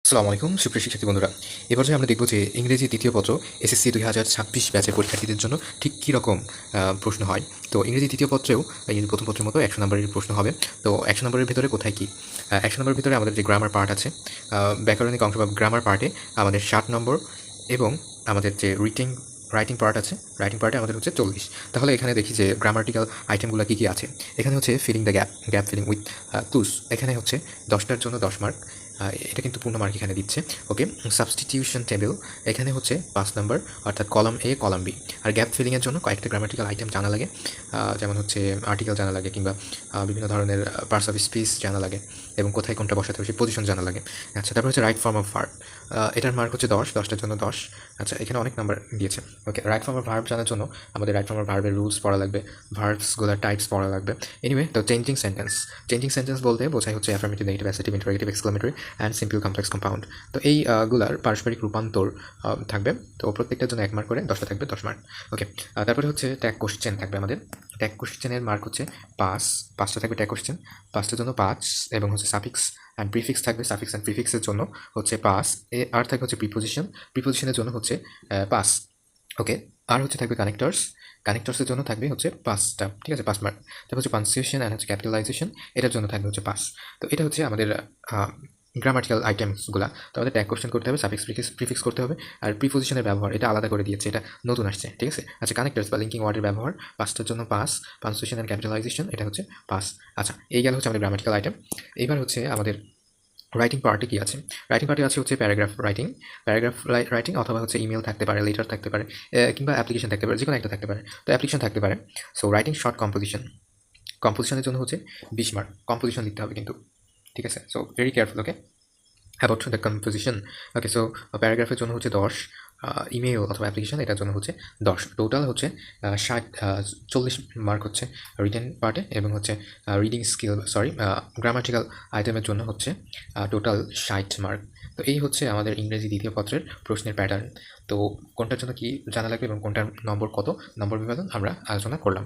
আসসালামু আলাইকুম সুপ্রিয় শিক্ষার্থী বন্ধুরা। এ পর্যায়ে আমরা দেখব যে ইংরেজি দ্বিতীয় পত্র এসএসসি 2026 ব্যাচের পরীক্ষার্থীদের জন্য ঠিক কী রকম প্রশ্ন হয়। তো ইংরেজি দ্বিতীয় পত্রেও ইংরেজি প্রথম পত্রের মতো 100 নম্বরের প্রশ্ন হবে। তো 100 নম্বরের ভিতরে কোথায় কী 100 নম্বরের ভিতরে আমাদের যে গ্রামার পার্ট আছে, ব্যাকরণিক অংশ বা গ্রামার পার্টে আমাদের 60 নম্বর এবং আমাদের যে রাইটিং পার্ট আছে, রাইটিং পার্টে আমাদের হচ্ছে 40। তাহলে এখানে দেখি যে গ্রামাটিক্যাল আইটেমগুলো কী কী আছে। এখানে হচ্ছে filling the gap filling with tools, এখানে হচ্ছে 10টার জন্য 10 মার্ক। এটা কিন্তু পূর্ণ মার্ক এখানে দিচ্ছে। ওকে, সাবস্টিটিউশন টেবিল এখানে হচ্ছে 5 নাম্বার, অর্থাৎ কলাম এ কলাম বি। আর গ্যাপ ফিলিংয়ের জন্য কয়েকটা গ্রামাটিক্যাল আইটেম জানা লাগে, যেমন হচ্ছে আর্টিকেল জানা লাগে কিংবা বিভিন্ন ধরনের পার্টস অফ স্পিচ জানা লাগে এবং কোথায় কোনটা বসাতে হবে সেই পজিশন জানা লাগে। আচ্ছা, তারপর হচ্ছে রাইট ফর্ম অফ ভার্ব, এটার মার্ক হচ্ছে 10টার জন্য 10। আচ্ছা, এখানে অনেক নাম্বার দিয়েছে। ওকে, রাইট ফর্ম অফ ভার্ব জানার জন্য আমাদের রাইট ফর্ম অফ ভার্বের রুলস পড়া লাগবে, ভার্বসগুলোর টাইপস পড়া লাগবে। এনিওয়ে, তো চেঞ্জিং সেন্টেন্স বলতে বোঝায় হচ্ছে affirmative, negative, assertive, interrogative, exclamatory and simple complex compound. তো এই গুলার পারস্পরিক রূপান্তর থাকবে। তো প্রত্যেকটার জন্য 1 মার্ক করে, 10টা থাকবে 10 মার্ক। ওকে, তারপরে হচ্ছে ট্যাগ কোশ্চেন থাকবে আমাদের। ট্যাগ কোশ্চেনের মার্ক হচ্ছে 5টা থাকবে ট্যাগ কোশ্চেন, 5টার জন্য 5, এবং হচ্ছে সাফিক্স অ্যান্ড প্রিফিক্স থাকবে। সাফিক্স অ্যান্ড প্রিফিক্সের জন্য হচ্ছে 5, আর থাকবে হচ্ছে প্রিপোজিশনের জন্য হচ্ছে 5। ওকে, আর হচ্ছে থাকবে কানেক্টরসের জন্য থাকবে হচ্ছে 5টা, ঠিক আছে, 5 মার্ক। তারপর হচ্ছে পাঞ্চুয়েশন অ্যান্ড হচ্ছে ক্যাপিটালাইজেশন, এটার জন্য থাকবে হচ্ছে 5। তো এটা হচ্ছে আমাদের গ্রামাটিক্যাল আইটেমসগুলা। তো আমাদের ট্যাগ কোশ্চেন করতে হবে, সাফিক্স প্রিফিক্স করতে হবে, আর প্রিপোজিশনের ব্যবহার এটা আলাদা করে দিয়েছে, এটা নতুন আসছে, ঠিক আছে। আচ্ছা, কানেক্টরস বা লিঙ্কিং ওয়ার্ডের ব্যবহার 5টার জন্য 5, পাঞ্চুয়েশন অ্যান্ড ক্যাপিটালাইজেশন এটা হচ্ছে 5। আচ্ছা, এই গেল হচ্ছে আমাদের গ্রামাটিক্যাল আইটেম। এইবার হচ্ছে আমাদের রাইটিং পার্টে কী আছে। রাইটিং পার্টে আছে হচ্ছে প্যারাগ্রাফ রাইটিং অথবা হচ্ছে ইমেল থাকতে পারে, লেটার থাকতে পারে, কিংবা অ্যাপ্লিকেশন থাকতে পারে, যে কোনো একটা থাকতে পারে। তো অ্যাপ্লিকেশন থাকতে পারে। সো রাইটিং শর্ট কম্পোজিশনের জন্য হচ্ছে 20 মার্ক। কম্পোজিশন লিখতে হবে কিন্তু, ঠিক আছে। So very careful. Okay, about the composition. Okay, so প্যারাগ্রাফের জন্য হচ্ছে 10, ইমেল অথবা অ্যাপ্লিকেশন এটার জন্য হচ্ছে 10। টোটাল হচ্ছে 40 মার্ক হচ্ছে রিটেন পার্টে, এবং হচ্ছে গ্রামাটিক্যাল আইটেমের জন্য হচ্ছে টোটাল 60 মার্ক। তো এই হচ্ছে আমাদের ইংরেজি দ্বিতীয় পত্রের প্রশ্নের প্যাটার্ন। তো কোনটার জন্য কি জানা লাগবে এবং কোনটার নম্বর কত, নম্বর বিভাজন আমরা আলোচনা করলাম।